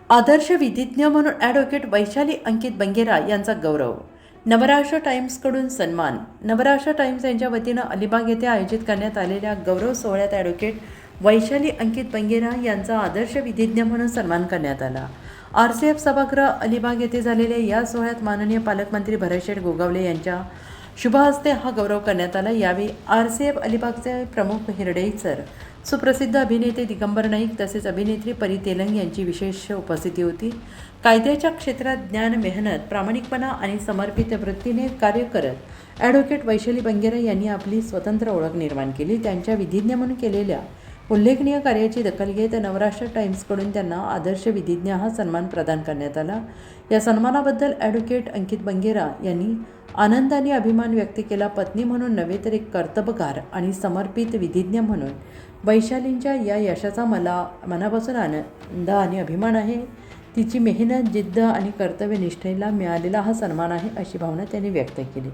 आदर्श विधिज्ञ म्हणून ॲडव्होकेट वैशाली अंकित बंगेरा यांचा गौरव. नवराष्ट्र टाइम्सकडून सन्मान. नवराष्ट्र टाइम्स यांच्या वतीनं अलिबाग येथे आयोजित करण्यात आलेल्या गौरव सोहळ्यात ॲडव्होकेट वैशाली अंकित बंगेरा यांचा आदर्श विधिज्ञ म्हणून सन्मान करण्यात आला. RCF सभागृह अलिबाग येथे झालेल्या या सोहळ्यात माननीय पालकमंत्री भरतशेठ गोगावले यांच्या शुभ हस्ते हा गौरव करण्यात आला. यावेळी RCF अलिबागचे प्रमुख हिरडे सर, सुप्रसिद्ध अभिनेते दिगंबर नाईक तसेच अभिनेत्री परी तेलंग यांची विशेष उपस्थिती होती. कायद्याच्या क्षेत्रात ज्ञान, मेहनत, प्रामाणिकपणा आणि समर्पित वृत्तीने कार्य करत ॲडव्होकेट वैशाली बंगेरा यांनी आपली स्वतंत्र ओळख निर्माण केली. त्यांच्या विधिज्ञ म्हणून केलेल्या उल्लेखनीय कार्याची दखल घेत नवराष्ट्र टाइम्सकडून त्यांना आदर्श विधिज्ञ हा सन्मान प्रदान करण्यात आला. या सन्मानाबद्दल ॲडव्होकेट अंकित बंगेरा यांनी आनंद आणि अभिमान व्यक्त केला. पत्नी म्हणून नव्हे तर एक कर्तबगार आणि समर्पित विधिज्ञ म्हणून वैशालींच्या या यशाचा मला मनापासून आनंद आणि अभिमान आहे. तिची मेहनत, जिद्द आणि कर्तव्यनिष्ठेला मिळालेला हा सन्मान आहे, अशी भावना त्यांनी व्यक्त केली.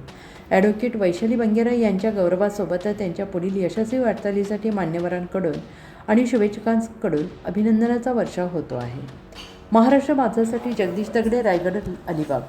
ॲडव्होकेट वैशाली बंगेरा यांच्या गौरवासोबतच त्यांच्या पुढील यशस्वी वाटचालीसाठी मान्यवरांकडून आणि शुभेच्छुकांकडून अभिनंदनाचा वर्षाव होतो आहे. महाराष्ट्र माझासाठी जगदीश दगडे, रायगड, अलिबाग.